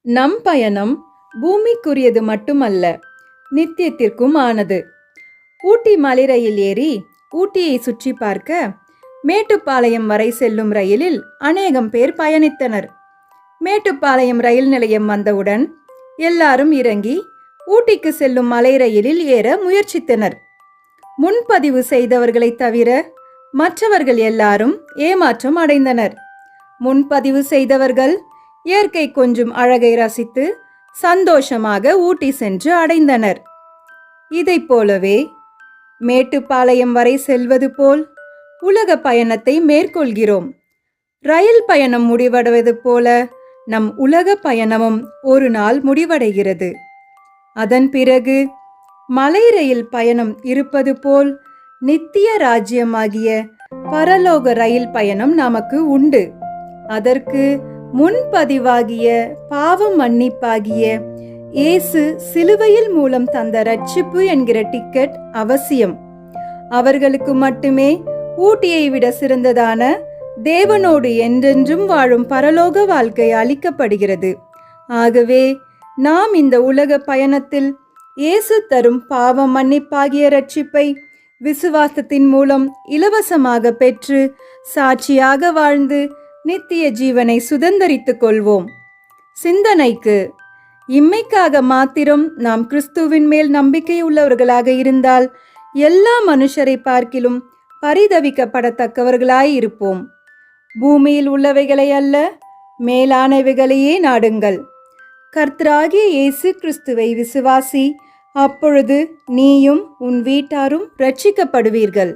நம் பயணம் பூமிக்குரியது மட்டுமல்ல, நித்தியத்திற்கும் ஆனது. ஊட்டி மலை ரயில் ஏறி ஊட்டியை சுற்றி பார்க்க மேட்டுப்பாளையம் வரை செல்லும் ரயிலில் அநேகம் பேர் பயணித்தனர். மேட்டுப்பாளையம் ரயில் நிலையம் வந்தவுடன் எல்லாரும் இறங்கி ஊட்டிக்கு செல்லும் மலை ரயிலில் ஏற முயற்சித்தனர். முன்பதிவு செய்தவர்களை தவிர மற்றவர்கள் எல்லாரும் ஏமாற்றம் அடைந்தனர். முன்பதிவு செய்தவர்கள் இயற்கை கொஞ்சம் அழகை ரசித்து சந்தோஷமாக ஊட்டி சென்று அடைந்தனர். இதை போலவே மேட்டுப்பாளையம் வரை செல்வது போல் உலக பயணத்தை மேற்கொள்கிறோம். ரயில் பயணம் முடிவடைவது போல நம் உலக பயணமும் ஒரு நாள் முடிவடைகிறது. அதன் பிறகு மலை ரயில் பயணம் இருப்பது போல் நித்திய ராஜ்யமாகிய பரலோக ரயில் பயணம் நமக்கு உண்டு. அதற்கு முன்பதிவாகிய பாவம் மன்னிப்பாகிய இயேசு சிலுவையில் மூலம் தந்த ரட்சிப்பு என்கிற டிக்கெட் அவசியம். அவர்களுக்கு மட்டுமே ஊட்டியை விட சிறந்ததான தேவனோடு என்றென்றும் வாழும் பரலோக வாழ்க்கை அளிக்கப்படுகிறது. ஆகவே நாம் இந்த உலக பயணத்தில் இயேசு தரும் பாவம் மன்னிப்பாகிய ரட்சிப்பை விசுவாசத்தின் மூலம் இலவசமாக பெற்று சாட்சியாக வாழ்ந்து நித்திய ஜீவனை சுதந்தரித்துக் கொள்வோம். சிந்தனைக்கு, இம்மைக்காக மாத்திரம் நாம் கிறிஸ்துவின் மேல் நம்பிக்கை உள்ளவர்களாக இருந்தால் எல்லா மனுஷரை பார்க்கிலும் பரிதவிக்கப்படத்தக்கவர்களாய் இருப்போம். பூமியில் உள்ளவைகளை அல்ல, மேலானவைகளையே நாடுங்கள். கர்த்தராகிய இயேசு கிறிஸ்துவை விசுவாசி, அப்பொழுது நீயும் உன் வீட்டாரும் இரட்சிக்கப்படுவீர்கள்.